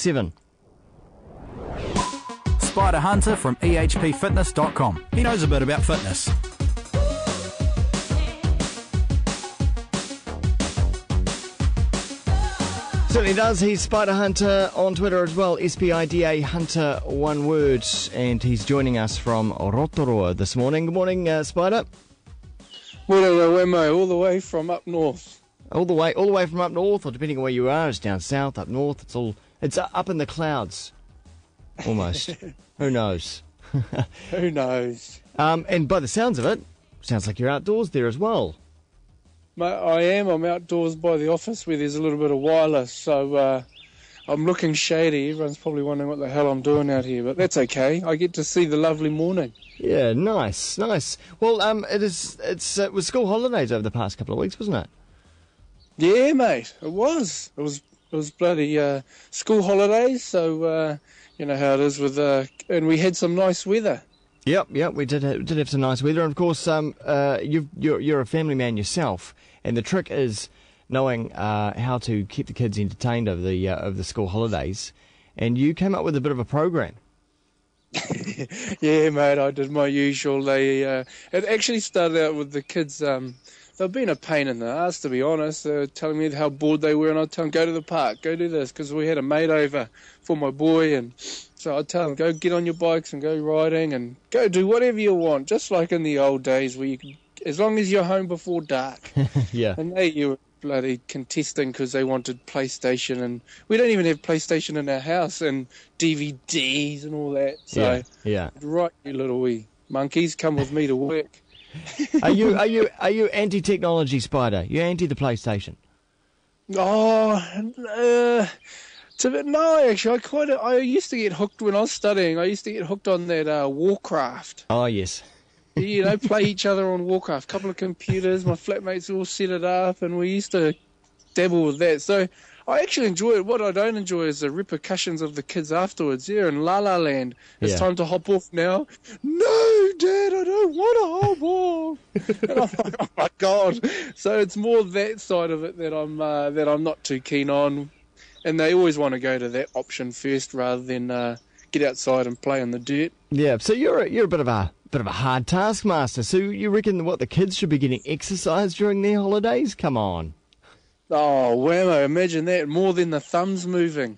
7. Spida Hunter from ehpfitness.com. He knows a bit about fitness. Certainly does. He's Spida Hunter on Twitter as well, Spida Hunter, one word, and he's joining us from Rotorua this morning. Good morning, Spida. Morning, Wammo, all the way from up north. All the way from up north, or depending on where you are, it's down south, up north. It's up in the clouds, almost. Who knows? Who knows? And by the sounds of it, sounds like you're outdoors there as well. Mate, I am. I'm outdoors by the office where there's a little bit of wireless, so I'm looking shady. Everyone's probably wondering what the hell I'm doing out here, but that's okay. I get to see the lovely morning. Yeah, nice. Well, it was school holidays over the past couple of weeks, wasn't it? Yeah, mate, it was. It was bloody school holidays, so you know how it is with and we had some nice weather. Yep, we did have some nice weather, and of course, you're a family man yourself, and the trick is knowing how to keep the kids entertained over the school holidays, and you came up with a bit of a program. Yeah, mate, I did my usual. It actually started out with the kids. They've been a pain in the ass, to be honest. They were telling me how bored they were, and I'd tell them, go to the park, go do this, because we had a mate over for my boy, and so I'd tell them, go get on your bikes and go riding and go do whatever you want, just like in the old days where you could, as long as you're home before dark. Yeah. And you were bloody contesting because they wanted PlayStation, and we don't even have PlayStation in our house, and DVDs and all that. So, yeah. Right, you little wee monkeys, come with me to work. Are you anti-technology, Spida? You anti the PlayStation? No, actually, I used to get hooked when I was studying. I used to get hooked on that Warcraft. Oh, yes. You know, play each other on Warcraft. Couple of computers, my flatmates all set it up, and we used to dabble with that. So I actually enjoy it. What I don't enjoy is the repercussions of the kids afterwards. Yeah, in La La Land. It's time to hop off now. No, Dad, I don't want to hop off. And I'm like, oh my God. So it's more that side of it that I'm not too keen on. And they always want to go to that option first rather than get outside and play in the dirt. Yeah, so you're a bit of a hard taskmaster. So you reckon the kids should be getting exercise during their holidays? Come on. Oh, Wammo, imagine that. More than the thumbs moving.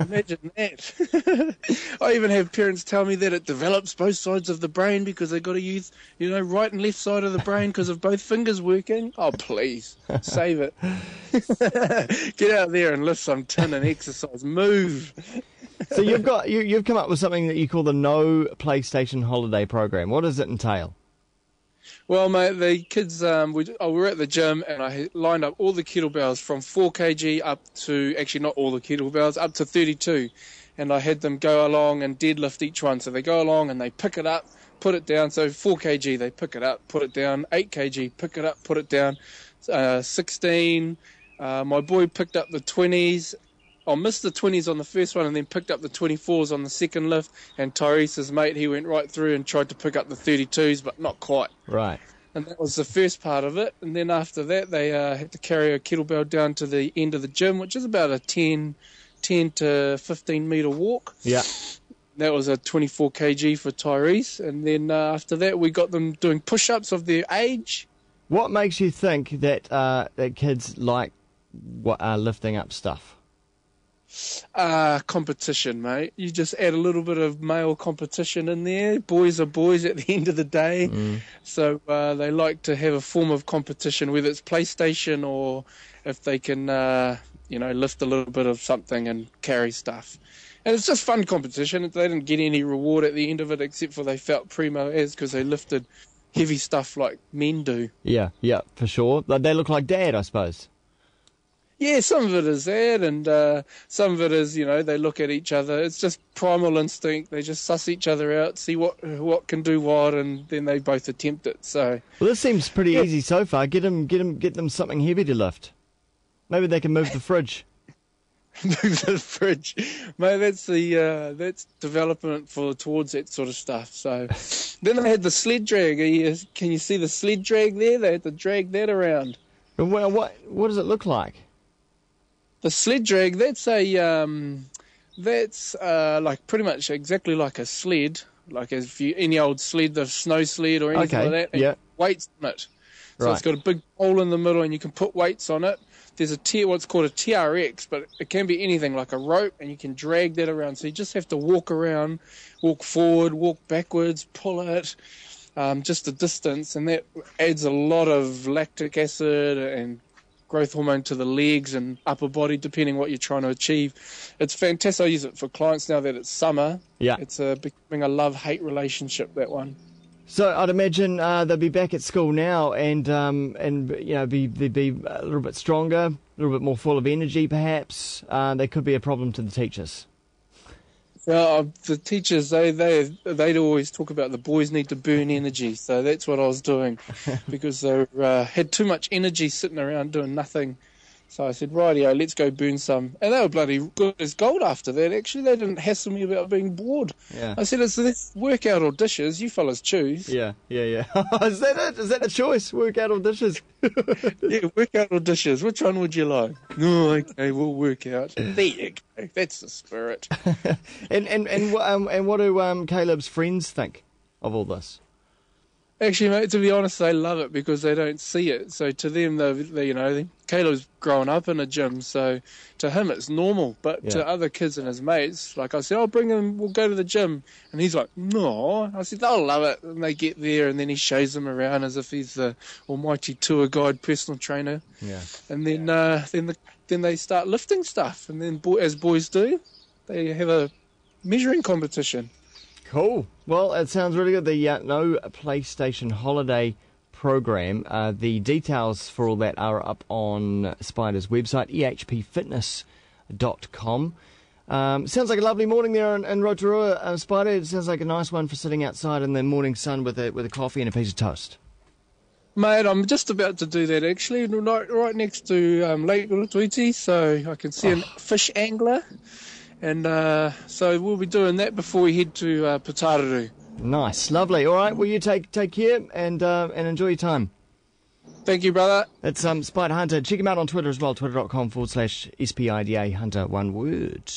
Imagine that. I even have parents tell me that it develops both sides of the brain because they've got to use, right and left side of the brain because of both fingers working. Oh, please. Save it. Get out there and lift some tin and exercise. Move. So you've come up with something that you call the No PlayStation Holiday Program. What does it entail? Well, mate, the kids, we were at the gym, and I lined up all the kettlebells from 4 kg up to, actually not all the kettlebells, up to 32. And I had them go along and deadlift each one. So they go along and they pick it up, put it down. So 4 kg, they pick it up, put it down. 8 kg, pick it up, put it down. 16, my boy picked up the 20s. I missed the 20s on the first one and then picked up the 24s on the second lift. And Tyrese's mate, he went right through and tried to pick up the 32s, but not quite. Right. And that was the first part of it. And then after that, they had to carry a kettlebell down to the end of the gym, which is about a 10 to 15 metre walk. Yeah. That was a 24 kg for Tyrese. And then after that, we got them doing push-ups of their age. What makes you think that kids like lifting up stuff? Competition, mate. You just add a little bit of male competition in there. Boys are boys at the end of the day. So they like to have a form of competition, whether it's PlayStation or if they can, lift a little bit of something and carry stuff. And it's just fun competition. They didn't get any reward at the end of it except for they felt primo as because they lifted heavy stuff like men do. Yeah, for sure. They look like Dad, I suppose. Yeah, some of it is that, and some of it is, they look at each other. It's just primal instinct. They just suss each other out, see what can do what, and then they both attempt it. So, well, this seems pretty easy so far. Get them something heavy to lift. Maybe they can move the fridge. Move the fridge, mate. That's development towards that sort of stuff. So, then they had the sled drag. Can you see the sled drag there? They had to drag that around. Well, what does it look like? The sled drag, that's a That's like pretty much exactly like a sled, like any old sled, the snow sled or anything like that. And yeah. weights on it. So Right. it's got a big hole in the middle, and you can put weights on it. There's what's called a TRX, but it can be anything like a rope, and you can drag that around. So you just have to walk around, walk forward, walk backwards, pull it, just a distance, and that adds a lot of lactic acid and growth hormone to the legs and upper body, depending what you're trying to achieve. It's fantastic. I use it for clients now that it's summer. Yeah. It's becoming a love-hate relationship, that one. So I'd imagine they'll be back at school now, and you know, be a little bit stronger, a little bit more full of energy, perhaps. They could be a problem to the teachers. Well, the teachers, they'd always talk about the boys need to burn energy. So that's what I was doing, because they had too much energy sitting around doing nothing. So I said, rightio, let's go burn some. And they were bloody good as gold after that, actually. They didn't hassle me about being bored. Yeah. I said, it's this workout or dishes. You fellas choose. Yeah. Is that it? Is that the choice? Workout or dishes? Yeah, workout or dishes. Which one would you like? No, okay, we'll work out. There you go. That's the spirit. and what do Caleb's friends think of all this? Actually, mate, to be honest, they love it because they don't see it. So to them, Caleb's grown up in a gym, so to him it's normal. But to other kids and his mates, like I said, I'll bring him, we'll go to the gym. And he's like, no. I said, they'll love it. And they get there, and then he shows them around as if he's the almighty tour guide, personal trainer. Yeah. And then they start lifting stuff. And then, as boys do, they have a measuring competition. Cool. Well, it sounds really good. The No PlayStation Holiday program. The details for all that are up on Spida's website, ehpfitness.com. Sounds like a lovely morning there in Rotorua, Spida. It sounds like a nice one for sitting outside in the morning sun with a coffee and a piece of toast. Mate, I'm just about to do that, actually, right next to Lake Rotoiti, so I can see a fish angler. And so we'll be doing that before we head to Patararu. Nice, lovely. All right, well, you take care and enjoy your time. Thank you, brother. It's Spida Hunter. Check him out on Twitter as well, twitter.com/SPIDA Hunter, one word.